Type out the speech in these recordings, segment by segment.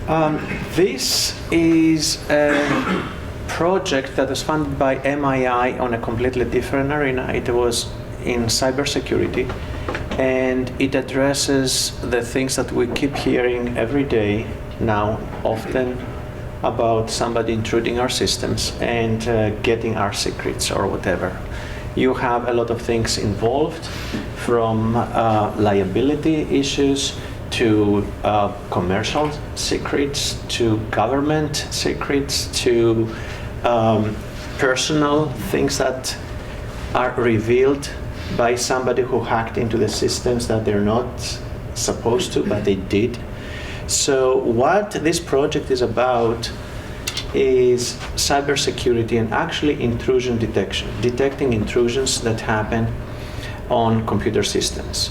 This is a project that was funded by MII on a completely different arena. It was in cybersecurity, and it addresses the things that we keep hearing every day now, often about somebody intruding our systems and getting our secrets or whatever. You have a lot of things involved, from liability issues to commercial secrets, to government secrets, to personal things that are revealed by somebody who hacked into the systems that they're not supposed to, but they did. So what this project is about is cybersecurity and actually intrusion detection, detecting intrusions that happen on computer systems.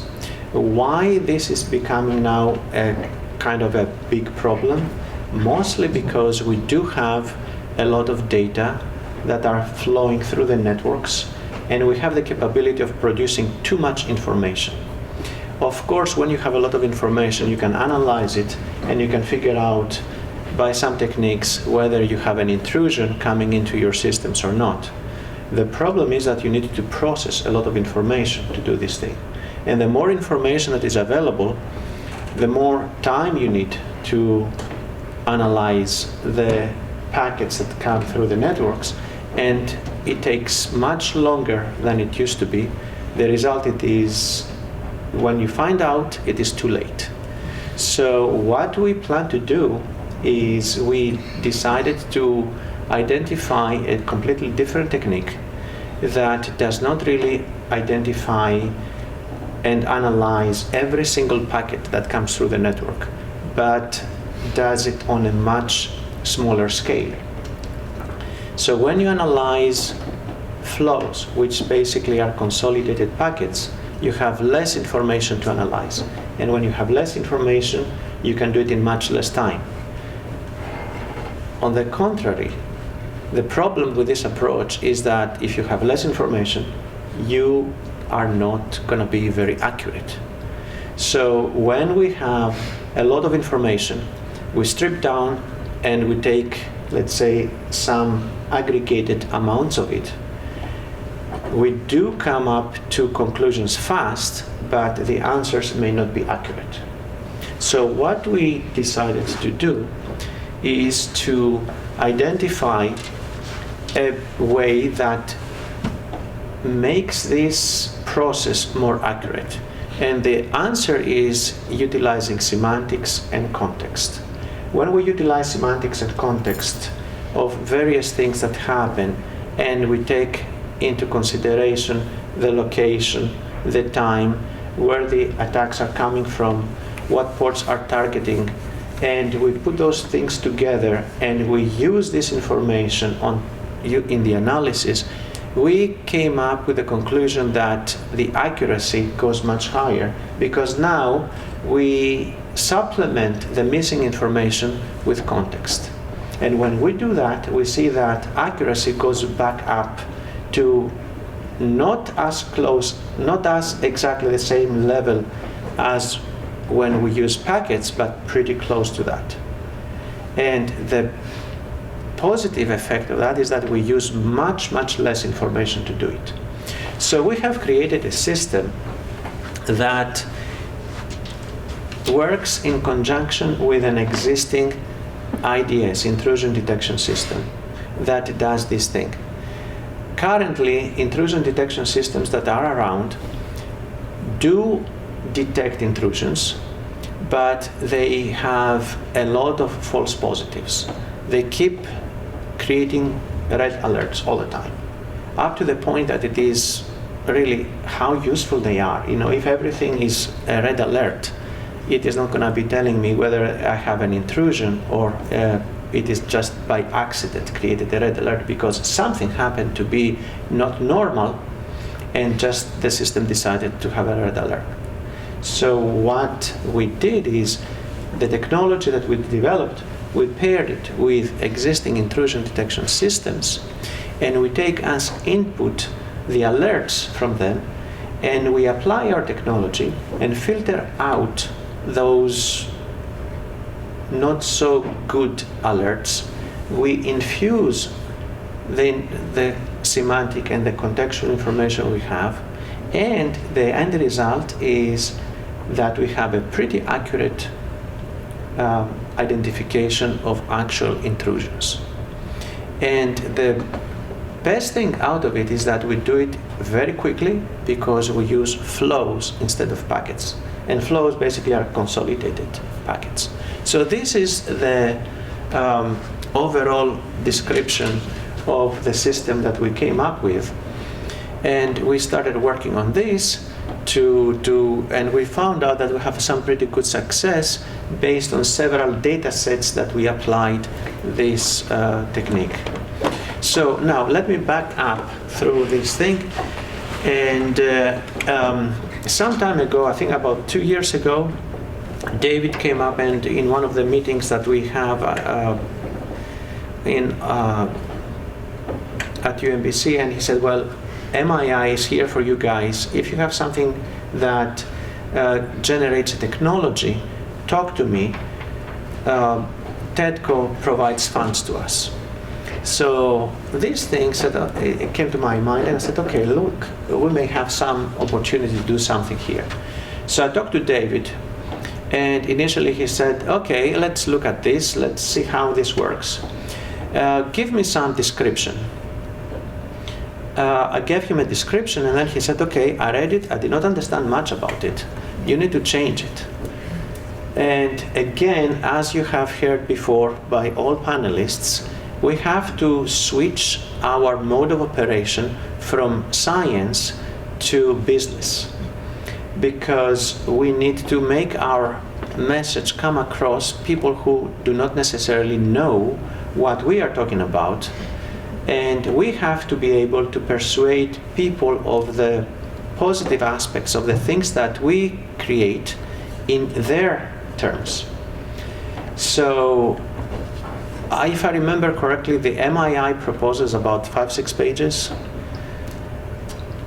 Why this is becoming now a kind of a big problem? Mostly because we do have a lot of data that are flowing through the networks, and we have the capability of producing too much information. Of course, when you have a lot of information, you can analyze it and you can figure out by some techniques whether you have an intrusion coming into your systems or not. The problem is that you need to process a lot of information to do this thing. And the more information that is available, the more time you need to analyze the packets that come through the networks, and it takes much longer than it used to be. The result is, when you find out, it is too late. So what we plan to do is we decided to identify a completely different technique that does not really identify and analyze every single packet that comes through the network, but does it on a much smaller scale. So when you analyze flows, which basically are consolidated packets, you have less information to analyze. And when you have less information, you can do it in much less time. On the contrary, the problem with this approach is that if you have less information, you are not going to be very accurate. So when we have a lot of information, we strip down and we take, let's say, some aggregated amounts of it. We do come up to conclusions fast, but the answers may not be accurate. So what we decided to do is to identify a way that makes this process more accurate. And the answer is utilizing semantics and context. When we utilize semantics and context of various things that happen, and we take into consideration the location, the time, where the attacks are coming from, what ports are targeting, and we put those things together and we use this information in the analysis, we came up with the conclusion that the accuracy goes much higher, because now we supplement the missing information with context. And when we do that, we see that accuracy goes back up to not as close, not as exactly the same level as when we use packets, but pretty close to that. And the positive effect of that is that we use much, much less information to do it. So we have created a system that works in conjunction with an existing IDS, intrusion detection system, that does this thing. Currently, intrusion detection systems that are around do detect intrusions, but they have a lot of false positives. They keep creating red alerts all the time, up to the point that it is really how useful they are. You know, if everything is a red alert, it is not going to be telling me whether I have an intrusion or it is just by accident created a red alert because something happened to be not normal and just the system decided to have a red alert. So what we did is the technology that we developed, we paired it with existing intrusion detection systems, and we take as input the alerts from them, and we apply our technology and filter out those not so good alerts, we infuse the semantic and the contextual information we have, and the end result is that we have a pretty accurate identification of actual intrusions. And the best thing out of it is that we do it very quickly because we use flows instead of packets. And flows basically are consolidated packets. So this is the overall description of the system that we came up with. And we started working on this and we found out that we have some pretty good success based on several data sets that we applied this technique. So now let me back up through this thing. And some time ago, I think about 2 years ago, David came up and in one of the meetings that we have at UMBC, and he said, well, MII is here for you guys. If you have something that generates a technology, talk to me. TEDCO provides funds to us. So these things it came to my mind, and I said, okay, look, we may have some opportunity to do something here. So I talked to David, and initially he said, okay, let's look at this, let's see how this works. Give me some description. I gave him a description, and then he said, okay, I read it, I did not understand much about it. You need to change it. And again, as you have heard before by all panelists, we have to switch our mode of operation from science to business, because we need to make our message come across people who do not necessarily know what we are talking about. And we have to be able to persuade people of the positive aspects of the things that we create in their terms. So, if I remember correctly, the MII proposes about 5-6 pages.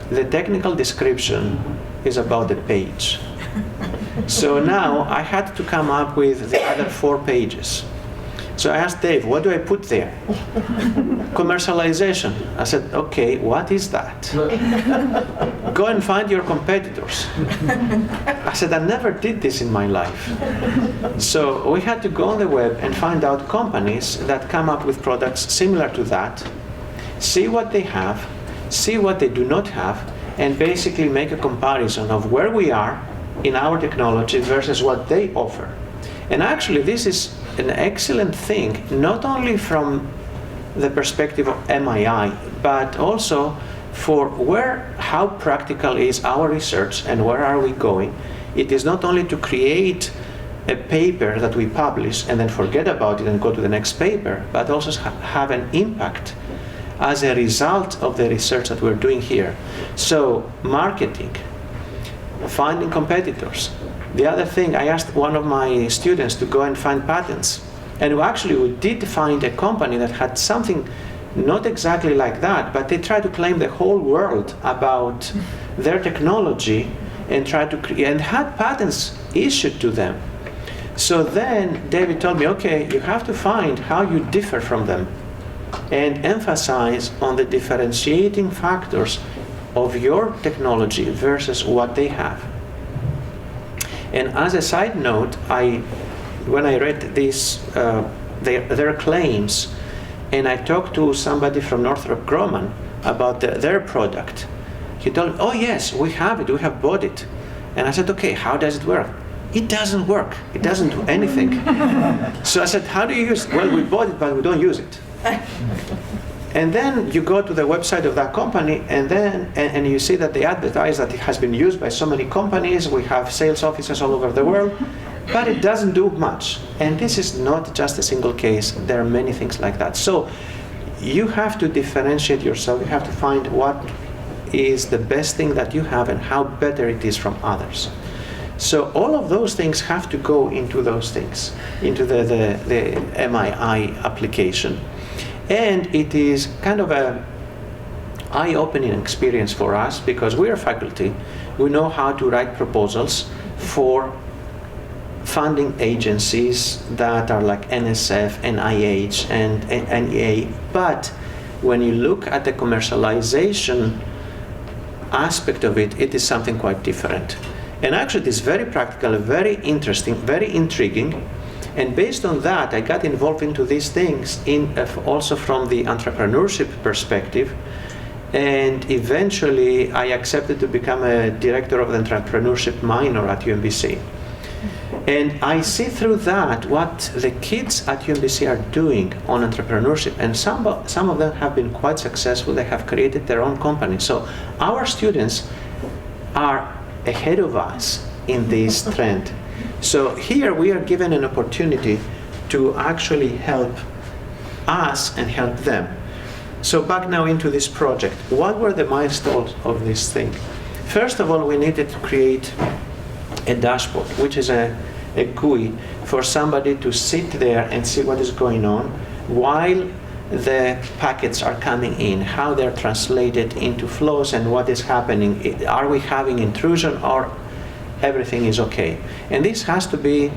The technical description is about a page. So now I had to come up with the other 4 pages. So I asked Dave, what do I put there? Commercialization. I said, okay, what is that? Go and find your competitors. I said, I never did this in my life. So we had to go on the web and find out companies that come up with products similar to that, see what they have, see what they do not have, and basically make a comparison of where we are in our technology versus what they offer. And actually, this is an excellent thing, not only from the perspective of MII, but also for how practical is our research and where are we going. It is not only to create a paper that we publish and then forget about it and go to the next paper, but also have an impact as a result of the research that we're doing here. So, marketing, finding competitors. The other thing, I asked one of my students to go and find patents. And we did find a company that had something not exactly like that, but they tried to claim the whole world about their technology and tried to and had patents issued to them. So then David told me, okay, you have to find how you differ from them and emphasize on the differentiating factors of your technology versus what they have. And as a side note, when I read their claims, and I talked to somebody from Northrop Grumman about their product, he told me, oh yes, we have it, we have bought it. And I said, okay, how does it work? It doesn't work, it doesn't do anything. So I said, how do you use it? Well, we bought it, but we don't use it. And then you go to the website of that company, and you see that they advertise that it has been used by so many companies. We have sales offices all over the world, but it doesn't do much. And this is not just a single case. There are many things like that. So you have to differentiate yourself. You have to find what is the best thing that you have and how better it is from others. So all of those things have to go into those things, into the MII application. And it is kind of a eye-opening experience for us because we are faculty. We know how to write proposals for funding agencies that are like NSF, NIH, and NEA. But when you look at the commercialization aspect of it, it is something quite different. And actually, it is very practical, very interesting, very intriguing. And based on that, I got involved into these things also from the entrepreneurship perspective. And eventually, I accepted to become a director of the entrepreneurship minor at UMBC. And I see through that what the kids at UMBC are doing on entrepreneurship. And some of them have been quite successful. They have created their own company. So our students are ahead of us in this trend. So here we are given an opportunity to actually help us and help them. So back now into this project. What were the milestones of this thing? First of all, we needed to create a dashboard, which is a GUI for somebody to sit there and see what is going on while the packets are coming in, how they're translated into flows and what is happening. Are we having intrusion or everything is okay? And this has to be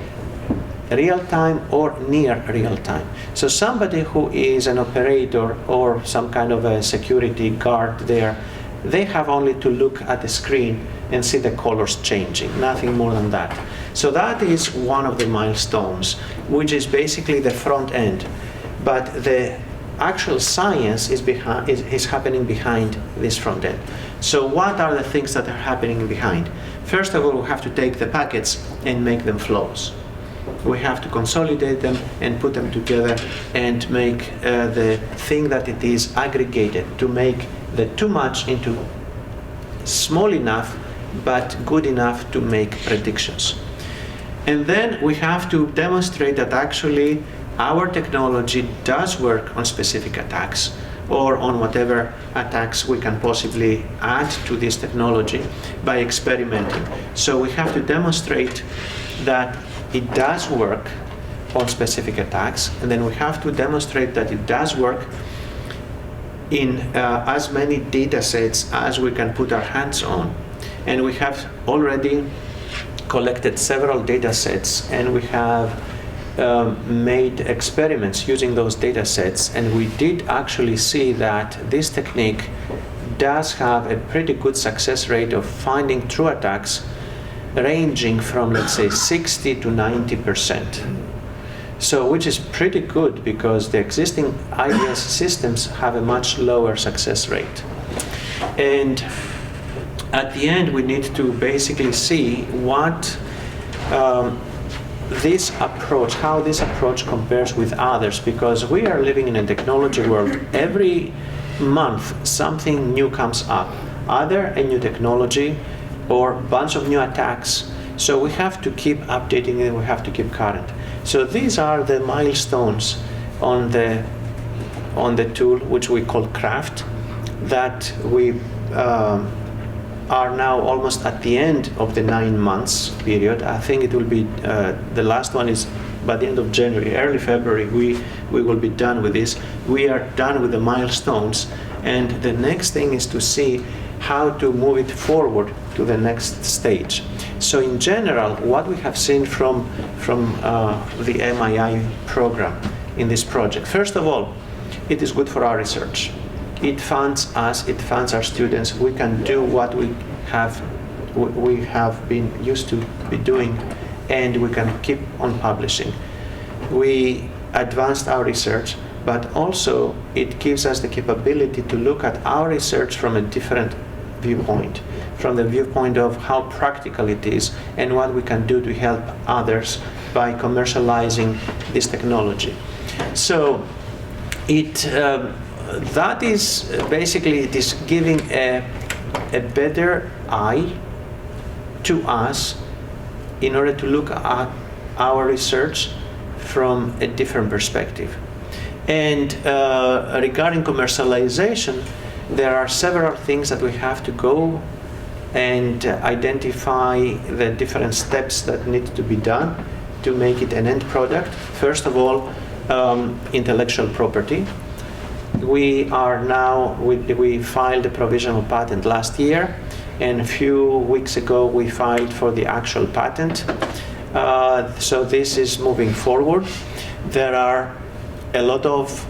real-time or near real-time. So somebody who is an operator or some kind of a security guard there, they have only to look at the screen and see the colors changing, nothing more than that. So that is one of the milestones, which is basically the front end. But the actual science is happening behind this front end. So what are the things that are happening behind? First of all, we have to take the packets and make them flows. We have to consolidate them and put them together and make the thing that it is aggregated, to make the too much into small enough but good enough to make predictions. And then we have to demonstrate that actually our technology does work on specific attacks or on whatever attacks we can possibly add to this technology by experimenting. So we have to demonstrate that it does work on specific attacks, and then we have to demonstrate that it does work in as many data sets as we can put our hands on. And we have already collected several data sets, and we have made experiments using those data sets, and we did actually see that this technique does have a pretty good success rate of finding true attacks ranging from, let's say, 60 to 90%. So, which is pretty good because the existing IDS systems have a much lower success rate. And at the end, we need to basically see what this approach, how this approach compares with others, because we are living in a technology world. Every month, something new comes up, either a new technology or a bunch of new attacks. So we have to keep updating it, we have to keep current. So these are the milestones on the tool, which we call Craft, that we are now almost at the end of the 9 months period. I think it will be, the last one is by the end of January, early February, we will be done with this. We are done with the milestones, and the next thing is to see how to move it forward to the next stage. So in general, what we have seen from the MII program in this project, first of all, it is good for our research. It funds us, it funds our students. We can do what we have been used to be doing, and we can keep on publishing. We advanced our research, but also it gives us the capability to look at our research from a different viewpoint, from the viewpoint of how practical it is and what we can do to help others by commercializing this technology. So that is basically, it is giving a better eye to us in order to look at our research from a different perspective. And regarding commercialization, there are several things that we have to go and identify the different steps that need to be done to make it an end product. First of all, intellectual property. We filed a provisional patent last year, and a few weeks ago we filed for the actual patent. So this is moving forward. There are a lot of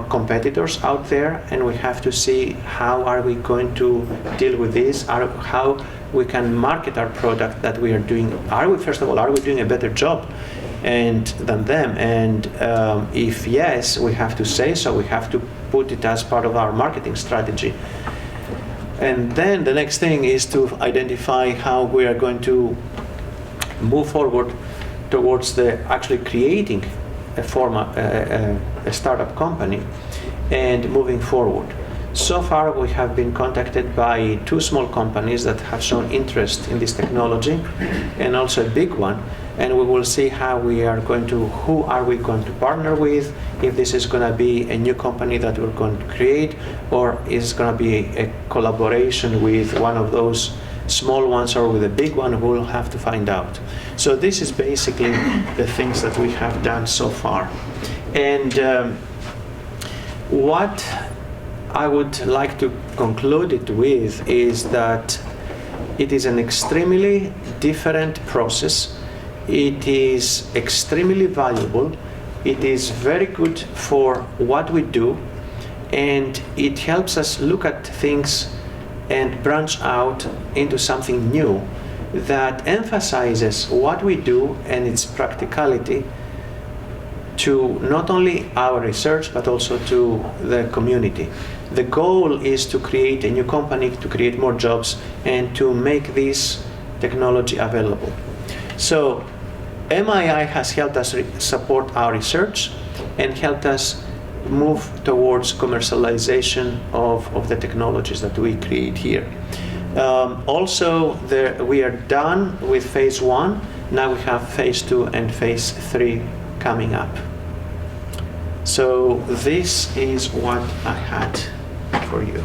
competitors out there, and we have to see how are we going to deal with this, how we can market our product that we are doing. First of all, are we doing a better job than them? And if yes, we have to say so. We have to put it as part of our marketing strategy. And then the next thing is to identify how we are going to move forward towards actually creating a startup company and moving forward. So far, we have been contacted by 2 small companies that have shown interest in this technology, and also a big one. And we will see who are we going to partner with, if this is going to be a new company that we're going to create, or is going to be a collaboration with one of those small ones or with a big one. We'll have to find out. So this is basically the things that we have done so far. And what I would like to conclude it with is that it is an extremely different process. It is extremely valuable. It is very good for what we do, and it helps us look at things and branch out into something new that emphasizes what we do and its practicality to not only our research but also to the community. The goal is to create a new company, to create more jobs, and to make this technology available. So MII has helped us support our research and helped us move towards commercialization of the technologies that we create here. Also, we are done with phase 1. Now we have phase 2 and phase 3 coming up. So this is what I had for you.